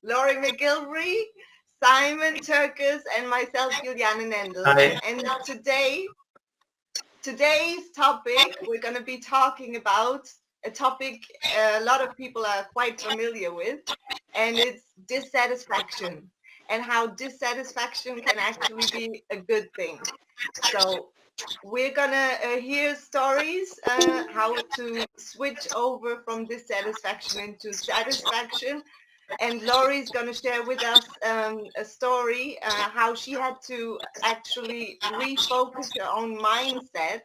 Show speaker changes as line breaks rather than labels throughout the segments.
Laurie McGilvery, Simon Turkis, and myself, Juliane Nendel.
Hi.
And today's topic, we're going to be talking about a topic a lot of people are quite familiar with, and it's dissatisfaction, and how dissatisfaction can actually be a good thing. So we're gonna hear stories how to switch over from dissatisfaction into satisfaction, and Laurie's gonna share with us a story how she had to actually refocus her own mindset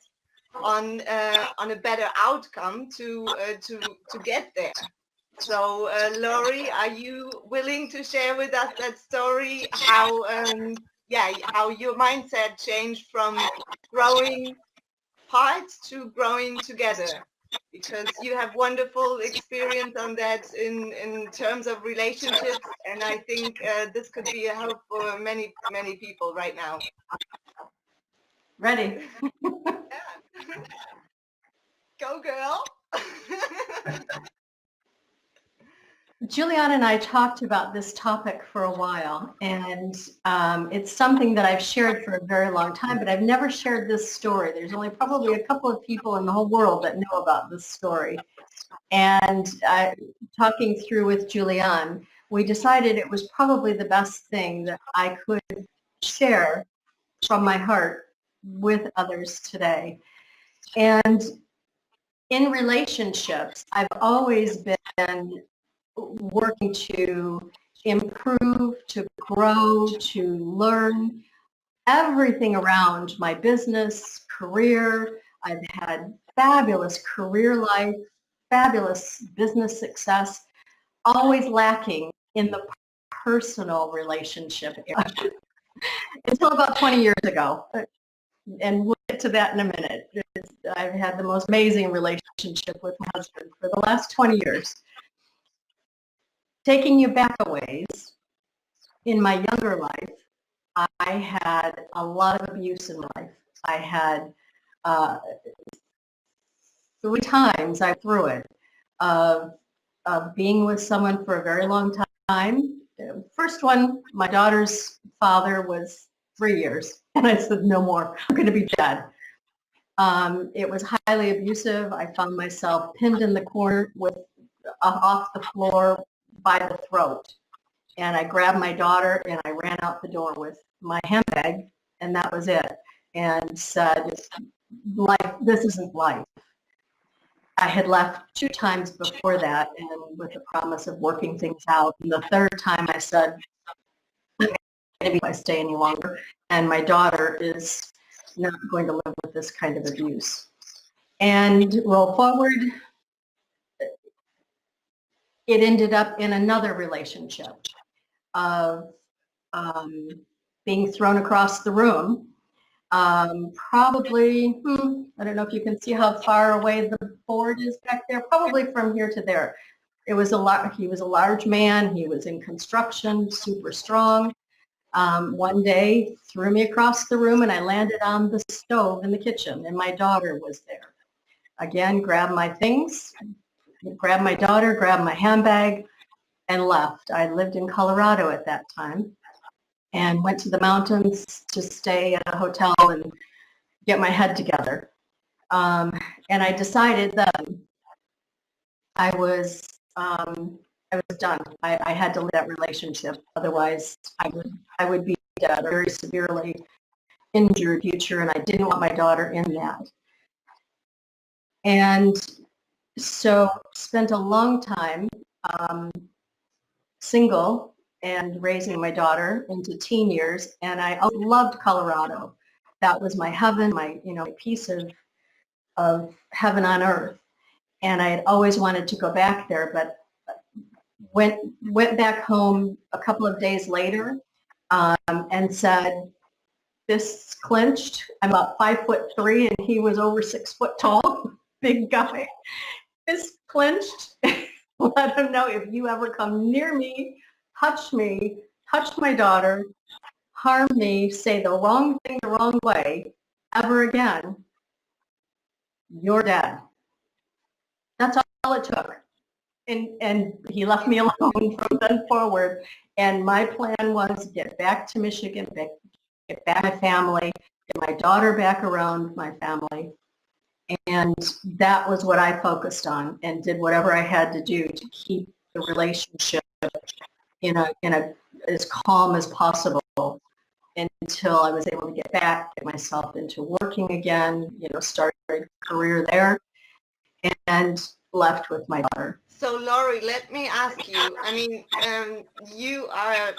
on a better outcome to get there. So Laurie, are you willing to share with us that story, how how your mindset changed from growing apart to growing together? Because you have wonderful experience on that in terms of relationships, and I think this could be a help for many people right now.
Ready?
Yeah. Go girl.
Juliane and I talked about this topic for a while, and it's something that I've shared for a very long time, but I've never shared this story. There's only probably a couple of people in the whole world that know about this story. And talking through with Juliane, we decided it was probably the best thing that I could share from my heart with others today. And in relationships, I've always been working to improve, to grow, to learn everything around my business, career. I've had fabulous career life, fabulous business success, always lacking in the personal relationship area until about 20 years ago. And we'll get to that in a minute. I've had the most amazing relationship with my husband for the last 20 years. Taking you back a ways, in my younger life, I had a lot of abuse in life. I had 3 times I threw it of being with someone for a very long time. First one, my daughter's father was 3 years, and I said, no more, I'm going to be dead. It was highly abusive. I found myself pinned in the corner with off the floor by the throat. And I grabbed my daughter and I ran out the door with my handbag, and that was it. And said, life, this isn't life. I had left 2 times before that, and with the promise of working things out. And the 3rd time I said, maybe if I stay any longer, and my daughter is not going to live with this kind of abuse. And roll forward, it ended up in another relationship of being thrown across the room. Probably, I don't know if you can see how far away the board is back there, probably from here to there. It was he was a large man, he was in construction, super strong. One day threw me across the room and I landed on the stove in the kitchen, and my daughter was there. Again, grabbed my things, grabbed my daughter, grabbed my handbag, and left. I lived in Colorado at that time and went to the mountains to stay at a hotel and get my head together. And I decided that I was done. I had to leave that relationship. Otherwise, I would be dead or very severely injured in the future, and I didn't want my daughter in that. And so spent a long time single and raising my daughter into teen years, and I loved Colorado. That was my heaven, my piece of heaven on earth. And I had always wanted to go back there, but went back home a couple of days later and said, this clinched. I'm about 5'3", and he was over 6 foot tall, big guy. This clinched. Let him know, if you ever come near me, touch my daughter, harm me, say the wrong thing the wrong way ever again, you're dead. That's all it took. and he left me alone from then forward. And my plan was to get back to Michigan, get back my family, get my daughter back around my family. And that was what I focused on and did whatever I had to do to keep the relationship in a as calm as possible until I was able to get back, get myself into working again, start a career there, and left with my daughter.
So, Laurie, let me ask you. I mean, you are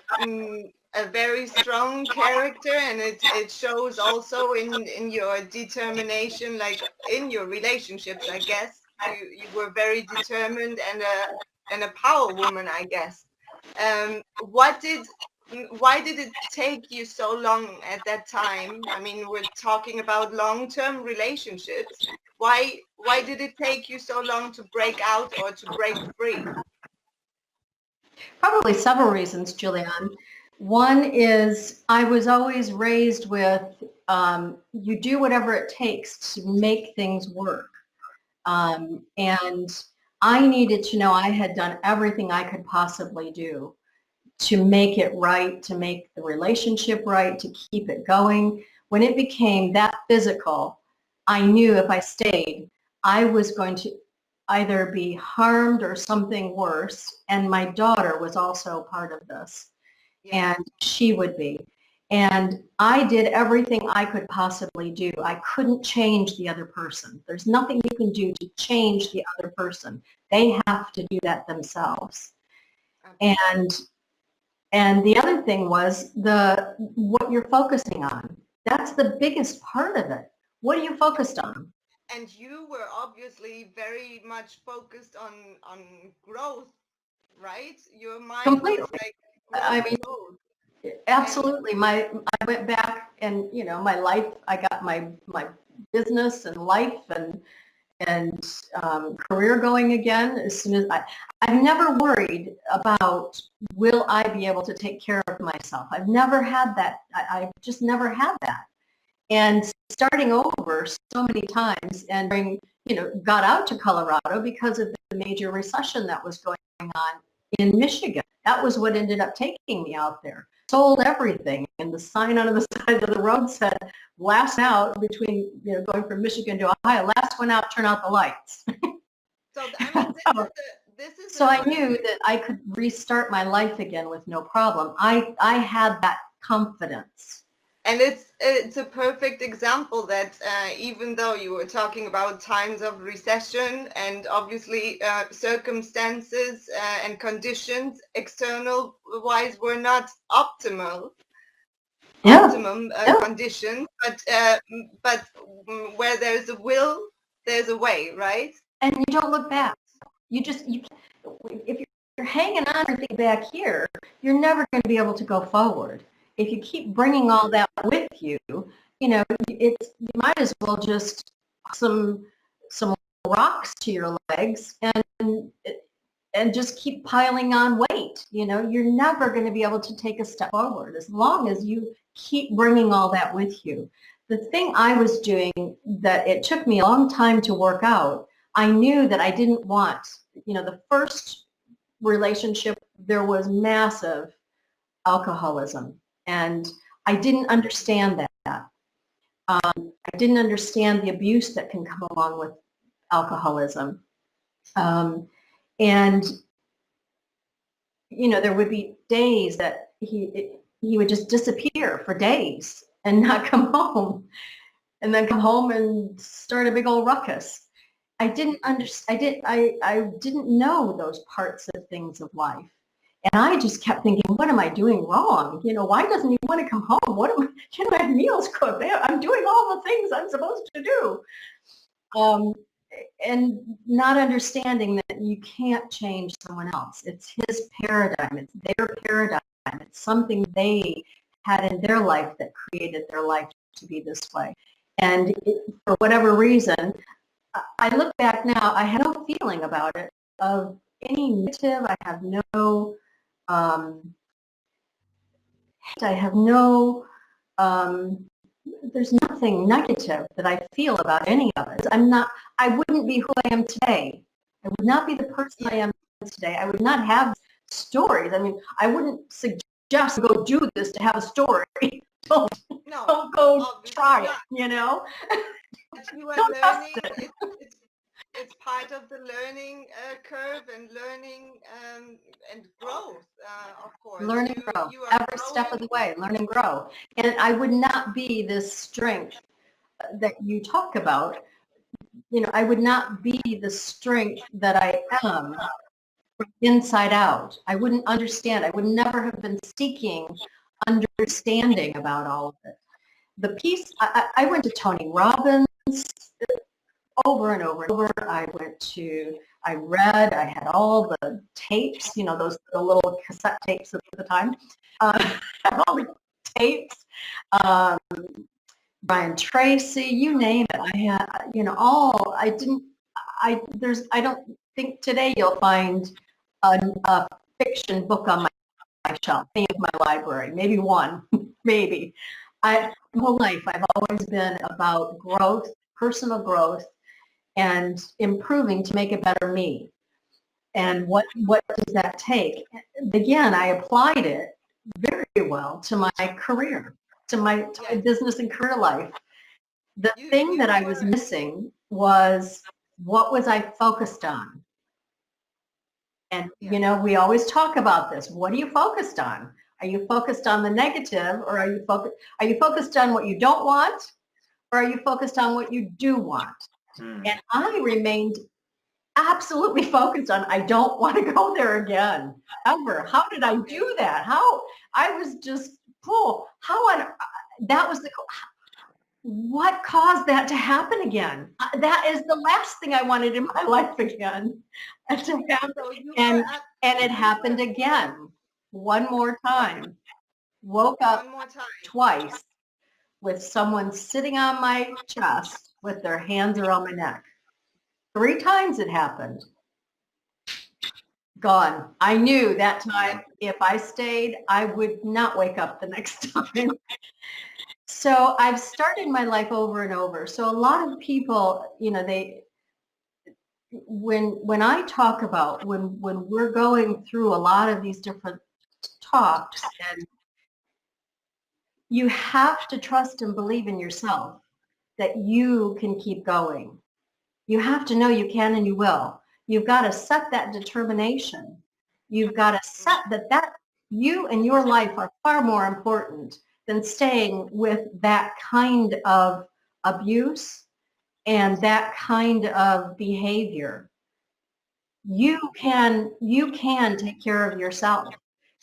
a very strong character, and it shows also in your determination, like in your relationships. I guess you were very determined and a power woman, I guess. Why did it take you so long at that time? I mean, we're talking about long-term relationships. Why did it take you so long to break out or to break free?
Probably several reasons, Julianne. One is I was always raised with you do whatever it takes to make things work. And I needed to know I had done everything I could possibly do to make it right, to make the relationship right, to keep it going. When it became that physical, I knew if I stayed, I was going to either be harmed or something worse. And my daughter was also part of this,
Yeah.
and she would be. And I did everything I could possibly do. I couldn't change the other person. There's nothing you can do to change the other person. They have to do that themselves.
Okay.
And the other thing was what you're focusing on. That's the biggest part of it. What are you focused on?
And you were obviously very much focused on growth, right? Your mind was
Completely.
like
I
growth
mean,
mode. And
absolutely. I went back and, my life, I got my business and life and career going again as soon as I've never worried about will I be able to take care of myself. I've never had that. I've just never had that. And starting over so many times and got out to Colorado because of the major recession that was going on in Michigan. That was what ended up taking me out there. Sold everything, and the sign on the side of the road said, last out between, going from Michigan to Ohio, last one out, turn out the lights.
so, I mean, this is
So
a
I knew that I could restart my life again with no problem. I had that confidence.
And it's a perfect example that even though you were talking about times of recession and obviously circumstances and conditions external wise were not optimum
Yeah, yeah.
conditions, but where there's a will, there's a way, right?
And you don't look back. If you're hanging on or thinking back here, you're never going to be able to go forward. If you keep bringing all that with you, you might as well just put some rocks to your legs and just keep piling on weight. You're never going to be able to take a step forward as long as you keep bringing all that with you. The thing I was doing that it took me a long time to work out, I knew that I didn't want, the first relationship, there was massive alcoholism. And I didn't understand that. I didn't understand the abuse that can come along with alcoholism. And, there would be days that he would just disappear for days and not come home, and then come home and start a big old ruckus. I didn't understand. I didn't know those parts of things of life. And I just kept thinking, what am I doing wrong? Why doesn't he want to come home? What am I, I have meals cooked. I'm doing all the things I'm supposed to do. And not understanding that you can't change someone else. It's his paradigm. It's their paradigm. It's something they had in their life that created their life to be this way. And for whatever reason, I look back now, I have no feeling about it of any negative. I have no there's nothing negative that I feel about any of it. I wouldn't be who I am today. I would not be the person I am today, I would not have stories. I mean, I wouldn't suggest go do this to have a story. don't,
No,
don't go
obviously
try
not.
it, you know?
But you are
Don't test
learning.
it.
It's part of the learning curve and learning and growth, of course.
Learn and grow.
You are
Every step of
growing.
the way, learn and grow. And I would not be this strength that you talk about. You know, I would not be the strength that I am from inside out. I wouldn't understand. I would never have been seeking understanding about all of it. The piece, I went to Tony Robbins over and over and over. I read, I had all the tapes, you know, those the little cassette tapes at the time. All the tapes. Brian Tracy, you name it. I had, you know, I don't think today you'll find a fiction book on my shelf, any of my library, maybe one, maybe. My whole life, I've always been about growth, personal growth, and improving to make a better me. And what does that take? Again, I applied it very well to my career, to my business and career life. The thing that I was missing was, what was I focused on? And, you know, we always talk about this. What are you focused on? Are you focused on the negative, or are you focused on what you don't want, or are you focused on what you do want? And I remained absolutely focused on, I don't want to go there again, ever. How did I do that? How I was just, that was what caused that to happen again? That is the last thing I wanted in my life again. And it happened again, one more time. Woke up twice with someone sitting on my chest with their hands around my neck. 3 times it happened. Gone. I knew that time if I stayed, I would not wake up the next time. So I've started my life over and over. So a lot of people, you know, when I talk about when we're going through a lot of these different talks, and you have to trust and believe in yourself that you can keep going. You have to know you can and you will. You've got to set that determination. You've got to set that you and your life are far more important than staying with that kind of abuse and that kind of behavior. You can take care of yourself.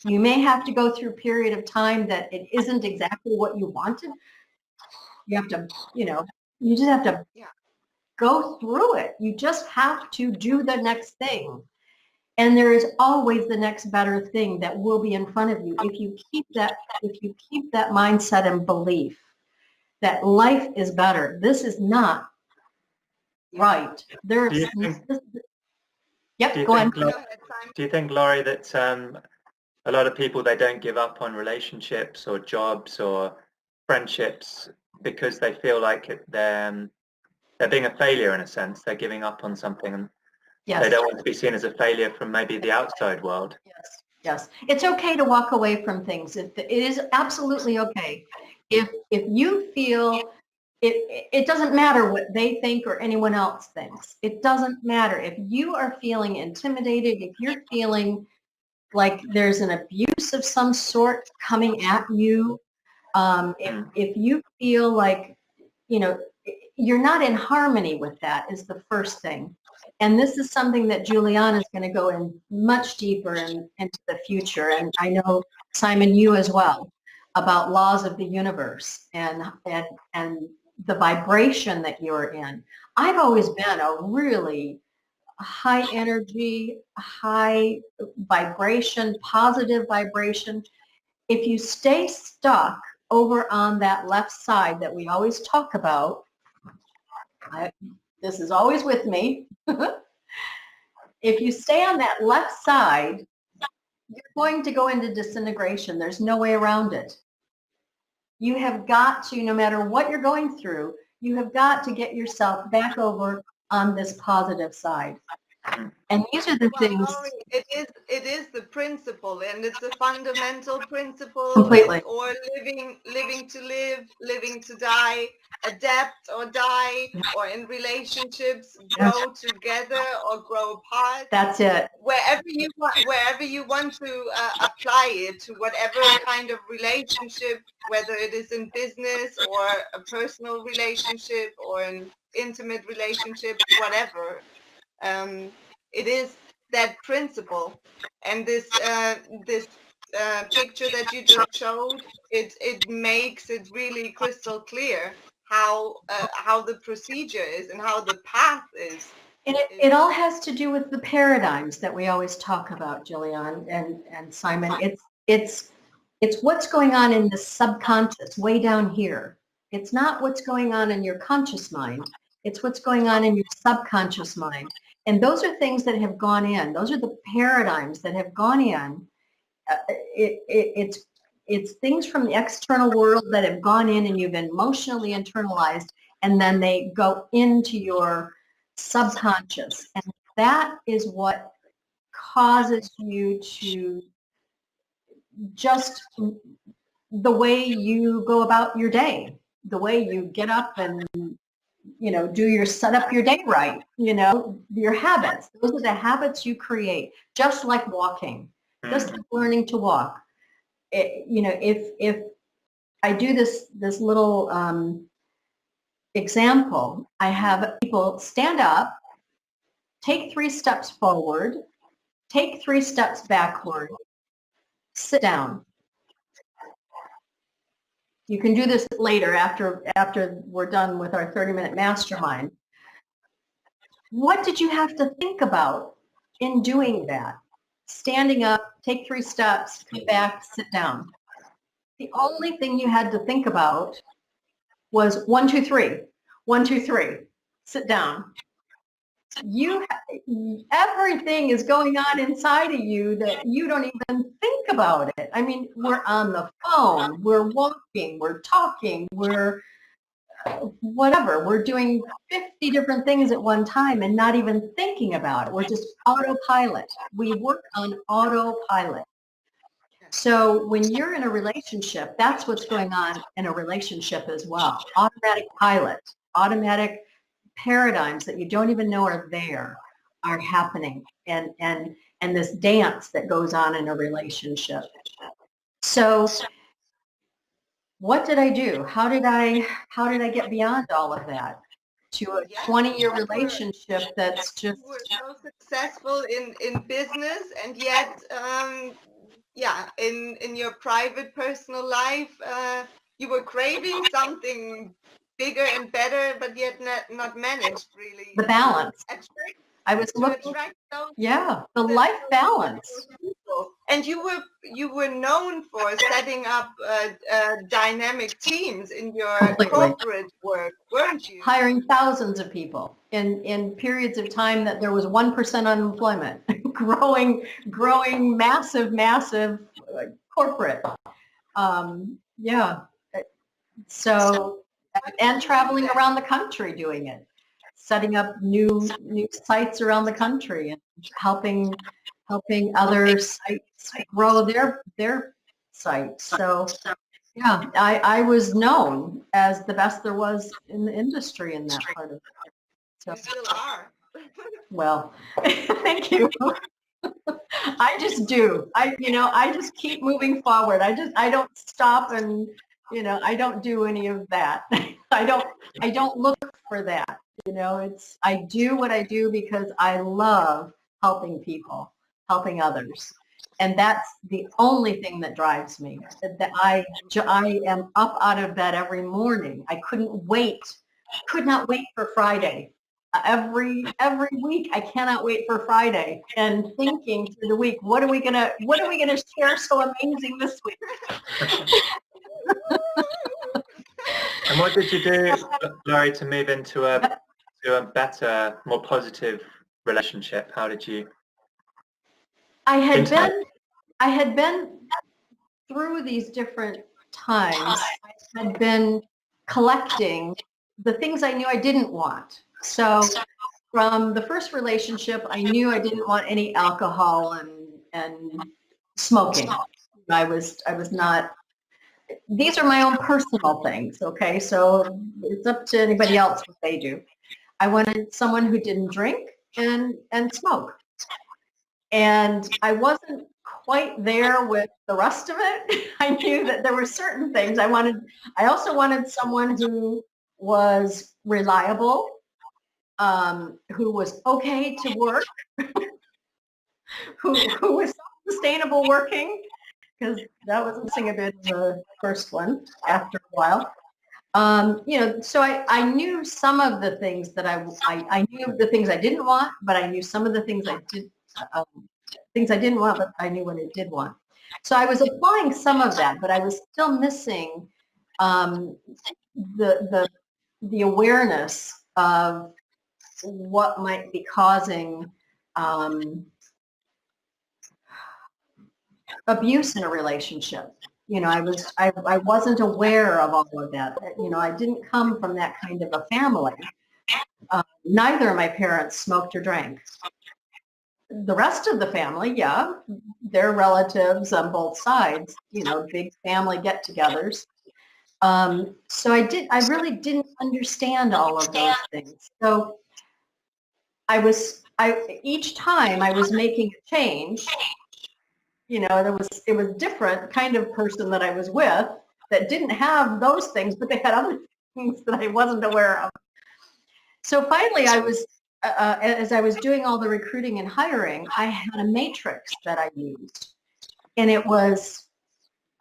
You may have to go through a period of time that it isn't exactly what you wanted. You have to, you know, you just have to go through it. You just have to do the next thing. And there is always the next better thing that will be in front of you if you keep that mindset and belief that life is better. This is not right. There's
Do you think, Laurie, that a lot of people, they don't give up on relationships or jobs or friendships because they feel like they're being a failure in a sense? They're giving up on something, and they don't want to be seen as a failure from maybe the outside world.
Yes. It's okay to walk away from things. It is absolutely okay. If you feel it doesn't matter what they think or anyone else thinks. It doesn't matter. If you are feeling intimidated, if you're feeling like there's an abuse of some sort coming at you, if you feel like, you know, you're not in harmony with that is the first thing. And this is something that Juliana is going to go in much deeper into the future. And I know, Simon, you as well, about laws of the universe and the vibration that you're in. I've always been a really high energy, high vibration, positive vibration. If you stay stuck over on that left side that we always talk about, this is always with me. If you stay on that left side, you're going to go into disintegration. There's no way around it. You have got to, no matter what you're going through, you have got to get yourself back over on this positive side. And these are the
Well,
things.
Laurie, it is the principle, and it's a fundamental principle.
Completely.
Or living to live, living to die, adapt or die, or in relationships, grow together or grow apart.
That's it.
Wherever you want to apply it to whatever kind of relationship, whether it is in business or a personal relationship or an intimate relationship, whatever. It is that principle, and this picture that you just showed, it makes it really crystal clear how the procedure is and how the path is.
And it all has to do with the paradigms that we always talk about, Jillian and Simon. It's what's going on in the subconscious, way down here. It's not what's going on in your conscious mind. It's what's going on in your subconscious mind. And those are things that have gone in. Those are the paradigms that have gone in. It's things from the external world that have gone in and you've emotionally internalized, and then they go into your subconscious. And that is what causes you to just the way you go about your day, the way you get up and set up your day right, your habits. Those are the habits you create, just like walking, just like learning to walk. If I do this little example, I have people stand up, take 3 steps forward, take 3 steps backward, sit down. You can do this later after we're done with our 30-minute mastermind. What did you have to think about in doing that? Standing up, take 3 steps, come back, sit down. The only thing you had to think about was 1, 2, 3, 1, 2, 3, sit down. Everything is going on inside of you that you don't even think about it. I mean, we're on the phone, we're walking, we're talking, we're whatever. We're doing 50 different things at one time and not even thinking about it. We're just autopilot. We work on autopilot. So when you're in a relationship, that's what's going on in a relationship as well. Automatic pilot, automatic paradigms that you don't even know are there are happening, and this dance that goes on in a relationship. So what did I do? How did I get beyond all of that to a 20-year relationship that's just...
You were so successful in business, and yet in your private personal life you were craving something bigger and better, but yet not managed really.
The balance. I was looking, the life balance.
And you were known for setting up dynamic teams in your corporate work, weren't you?
Hiring thousands of people in periods of time that there was 1% unemployment, growing massive corporate. So, and traveling around the country doing it, setting up new sites around the country and helping other sites grow their sites. So I was known as the best there was in the industry in that part of it. So,
you still are.
Well, thank you. I just do. I just keep moving forward. I don't stop, and I don't do any of that. I don't look for that. I do what I do because I love helping people, helping others. And that's the only thing that drives me. That I am up out of bed every morning. I could not wait for Friday. Every week, I cannot wait for Friday and thinking through the week, what are we gonna share so amazing this week?
And what did you do, Laurie, to move into a better, more positive relationship? How did you?
I had been through these different times. I had been collecting the things I knew I didn't want. So from the first relationship, I knew I didn't want any alcohol and smoking. I was not. These are my own personal things, okay? So it's up to anybody else what they do. I wanted someone who didn't drink and smoke. And I wasn't quite there with the rest of it. I knew that there were certain things I wanted. I also wanted someone who was reliable, who was okay to work, who was sustainable working, because that was missing a bit in the first one after a while. So I knew some of the things that I knew the things I didn't want, but I knew some of the things things I didn't want, but I knew what I did want. So I was applying some of that, but I was still missing the awareness of what might be causing abuse in a relationship. I wasn't aware of all of that. I didn't come from that kind of a family. Neither of my parents smoked or drank. The rest of the family, yeah, they're relatives on both sides, big family get-togethers. So I really didn't understand all of those things. So each time I was making a change, it was different kind of person that I was with that didn't have those things, but they had other things that I wasn't aware of. So finally as I was doing all the recruiting and hiring, I had a matrix that I used. And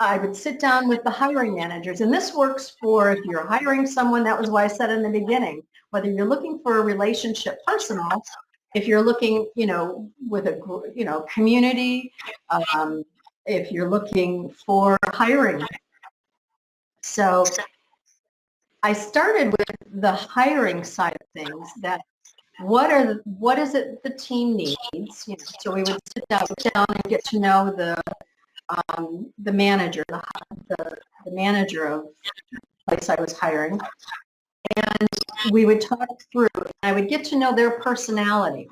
I would sit down with the hiring managers, and this works for if you're hiring someone. That was why I said in the beginning, whether you're looking for a relationship personal, if you're looking, with a, community, if you're looking for hiring. So I started with the hiring side of things, that what is it the team needs? So we would sit down and get to know the manager, the manager of the place I was hiring. And we would talk through, I would get to know their personality.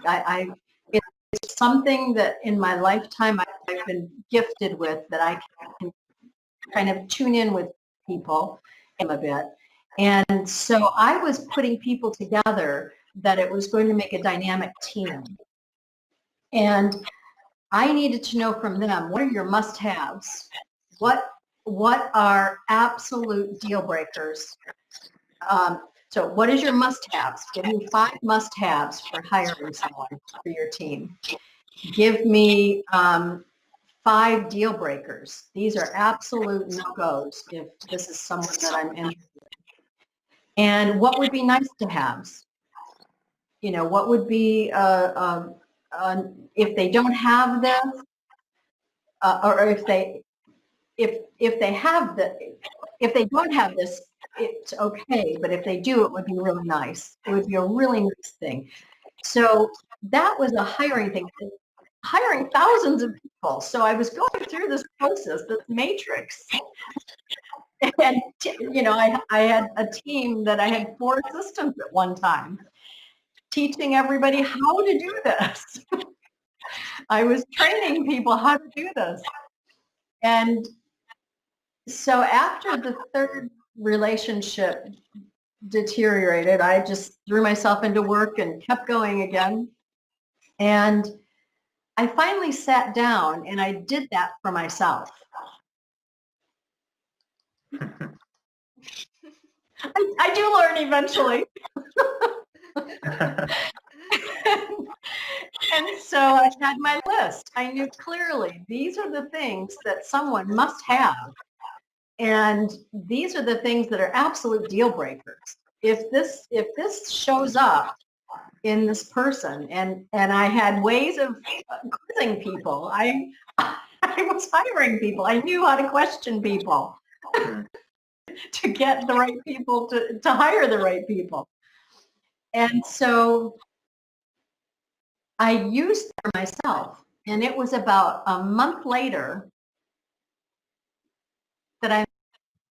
It's something that in my lifetime I've been gifted with, that I can kind of tune in with people a bit. And so I was putting people together that it was going to make a dynamic team. And I needed to know from them, what are your must-haves? What are absolute deal breakers? So what is your must-haves? Give me 5 must-haves for hiring someone for your team. Give me 5 deal breakers. These are absolute no-goes if this is someone that I'm interested in. And what would be nice to haves? What would be, if they don't have this, or if they don't have this, it's okay. But if they do, it would be really nice. It would be a really nice thing. So that was a hiring thing, hiring thousands of people. So I was going through this process, this matrix. And, I had a team that I had 4 assistants at one time, teaching everybody how to do this. I was training people how to do this. And so after the 3rd relationship deteriorated, I just threw myself into work and kept going again. And I finally sat down and I did that for myself. I do learn eventually. And so I had my list. I knew clearly these are the things that someone must have. And these are the things that are absolute deal breakers. If this shows up in this person, and I had ways of quizzing people. I was hiring people. I knew how to question people to get the right people to hire the right people. And so I used that for myself. And it was about a month later that I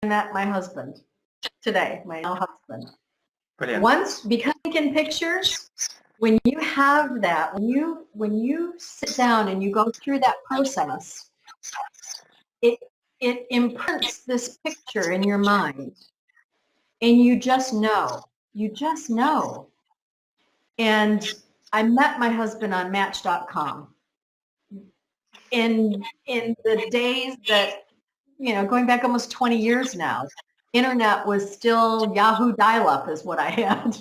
met my husband today, my now husband.
Brilliant.
Once, because in pictures, when you have that, when you sit down and you go through that process, it imprints this picture in your mind, and you just know. And I met my husband on Match.com in the days that, going back almost 20 years now, internet was still Yahoo dial-up is what I had.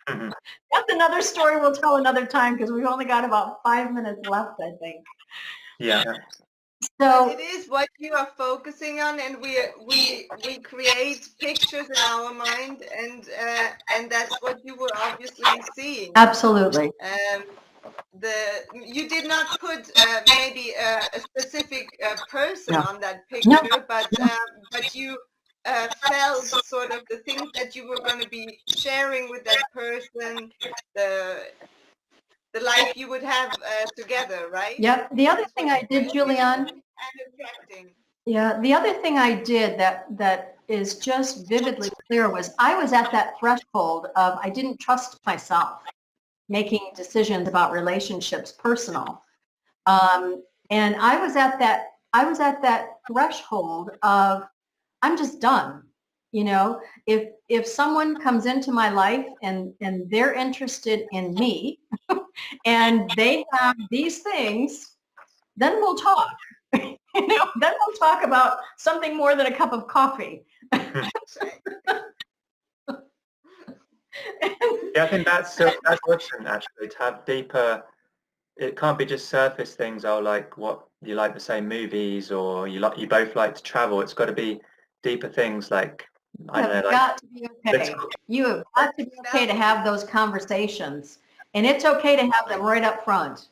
Mhm.
That's another story we'll tell another time because we've only got about 5 minutes left, I think.
Yeah.
So
it is what you are focusing on, and we create pictures in our mind, and that's what you were obviously seeing.
absolutely.
You did not put maybe a specific person
No.
on that
No.
picture, but you felt sort of the things that you were going to be sharing with that person, the life you would have together, right?
Yep. The other
That's
thing
what
I
you
did,
were
Julianne,
and attracting.
yeah, the other thing I did that is just vividly clear was I was at that threshold of I didn't trust myself making decisions about relationships personal. And I was at that threshold of I'm just done. If someone comes into my life and they're interested in me and they have these things, then we'll talk. Then we'll talk about something more than a cup of coffee.
Yeah, I think that's important actually, to have deeper. It can't be just surface things. Oh, like what you like the same movies, or you both like to travel. It's got to be deeper things like I
You
don't
have
know, like
got to be okay. You have got to be okay to have those conversations. And it's okay to have them right up front.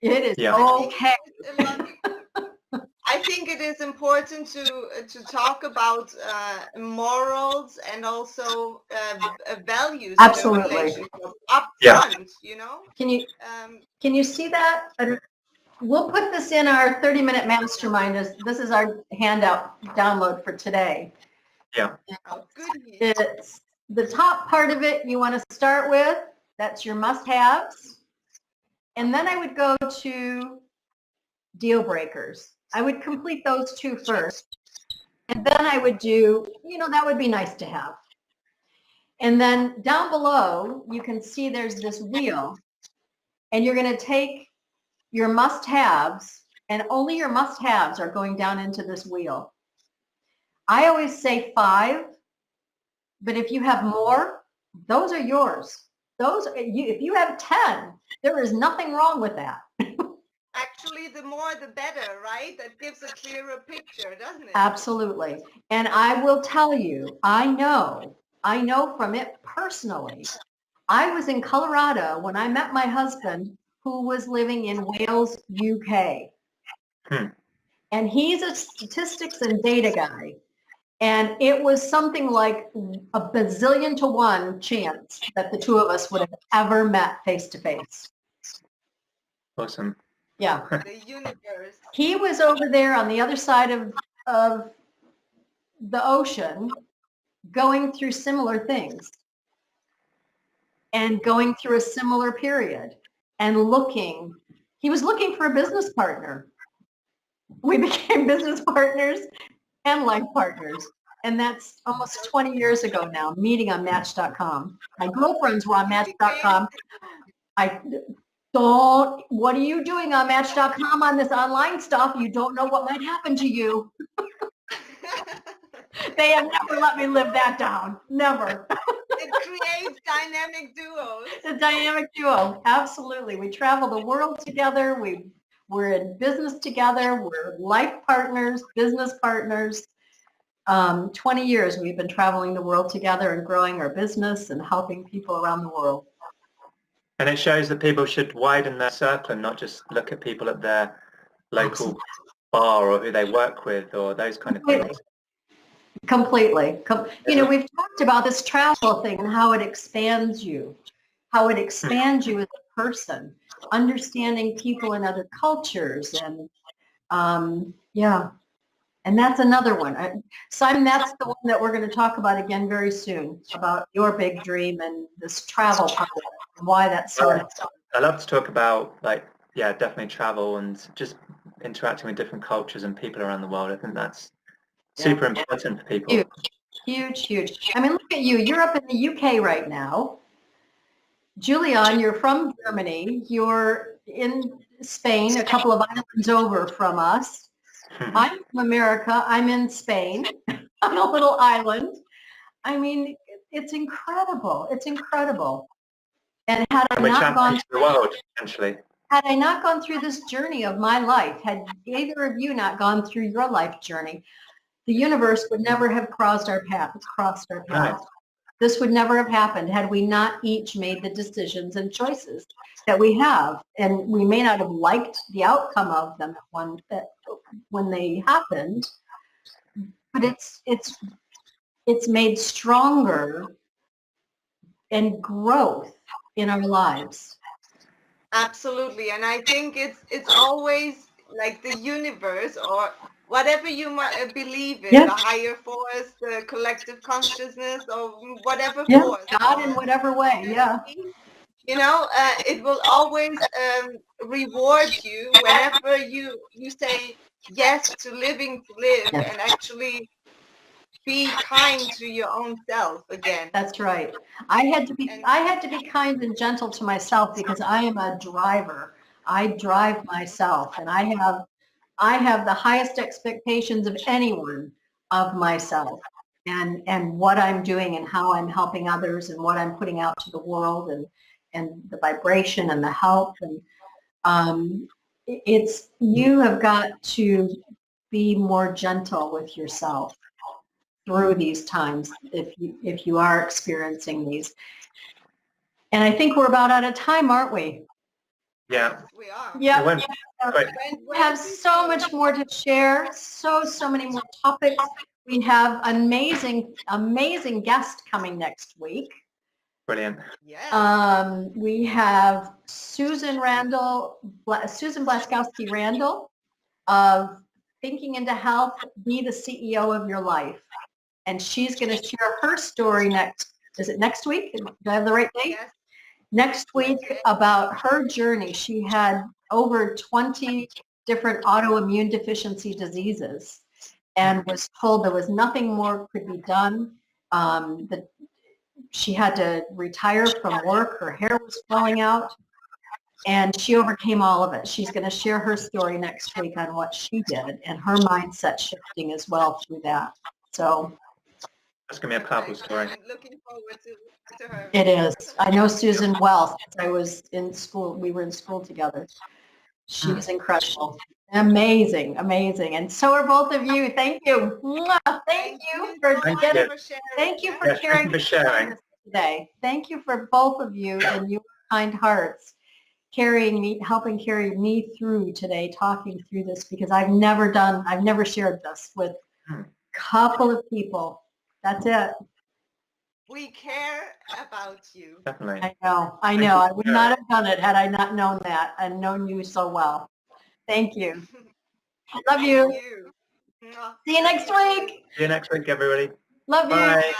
It is
yeah,
okay.
I think it is important to talk about morals and also values in a
Absolutely.
relationship up
yeah,
front.
Can you see that? We'll put this in our 30-minute mastermind. This is our handout download for today.
yeah.
Oh, goody.
It's the top part of it you want to start with. That's your must-haves. And then I would go to deal breakers. I would complete those two first. And then I would do, that would be nice to have. And then down below, you can see there's this wheel. And you're going to take your must-haves, and only your must-haves are going down into this wheel. I always say 5, but if you have more, those are yours. If you have 10, there is nothing wrong with that.
Actually, the more the better, right? That gives a clearer picture, doesn't it?
Absolutely. And I will tell you, I know from it personally. I was in Colorado when I met my husband, who was living in Wales, UK. And he's a statistics and data guy. And it was something like a bazillion to 1 chance that the two of us would have ever met face to face.
Awesome.
Yeah.
The universe.
He was over there on the other side of the ocean going through similar things and going through a similar period and he was looking for a business partner. We became business partners and life partners. And that's almost 20 years ago now, meeting on Match.com. My girlfriends were on Match.com. What are you doing on Match.com on this online stuff? You don't know what might happen to you. They have never let me live that down. Never.
It creates dynamic duos.
A dynamic duo. Absolutely. We travel the world together. We're in business together. We're life partners, business partners. 20 years we've been traveling the world together and growing our business and helping people around the world.
And it shows that people should widen their circle and not just look at people at their local bar or who they work with or those kind of things.
Completely. We've talked about this travel thing and how it expands you as a person, understanding people in other cultures. And yeah, And that's another one. Simon, that's the one that we're going to talk about again very soon, about your big dream and this travel part of it, and why that's so important.
I love to talk about, like, yeah, definitely travel and just interacting with different cultures and people around the world. I think that's super important for people.
Huge, huge, huge. I mean, look at you. You're up in the UK right now. Julian, you're from Germany. You're in Spain, a couple of islands over from us. I'm from America. I'm in Spain on a little island. I mean, it's incredible. It's incredible. And had I not gone
through the world, essentially.
Had I not gone through this journey of my life, had either of you not gone through your life journey, the universe would never have crossed our path.
Right.
This would never have happened had we not each made the decisions and choices that we have. And we may not have liked the outcome of them when they happened, but it's made stronger and growth in our lives.
Absolutely. And I think it's always like the universe or whatever you might believe in, the higher force, the collective consciousness, or whatever force.
God in whatever way,
You know, it will always reward you whenever you say yes to living to live and actually be kind to your own self again.
That's right. I had to be kind and gentle to myself because I am a driver. I drive myself, and I have the highest expectations of anyone of myself and what I'm doing and how I'm helping others and what I'm putting out to the world and the vibration and the help. And you have got to be more gentle with yourself through these times if you are experiencing these. And I think we're about out of time, aren't we?
Yeah.
We are.
Yeah. We have so much more to share, so many more topics. We have amazing guest coming next week.
Brilliant.
Yeah.
We have Susan Blaskowski Randall of Thinking into Health, Be the CEO of Your Life. And she's going to share her story is it next week? Do I have the right date?
Yes.
Next week, about her journey. She had over 20 different autoimmune deficiency diseases and was told there was nothing more could be done. That she had to retire from work. Her hair was falling out. And she overcame all of it. She's going to share her story next week on what she did and her mindset shifting as well through that. So
that's going to be a powerful story.
I'm looking forward to her.
It is. I know Susan well since I was in school. We were in school together. She's incredible. Amazing. And so are both of you. Thank you. Thank you for sharing today. Thank you for both of you and your kind hearts helping carry me through today, talking through this, because I've never shared this with a couple of people. That's it.
We care about you.
Definitely.
I know. I would not have done it had I not known that and known you so well. Thank you. Love you. See you next week.
See you next week, everybody.
Love you.
Bye.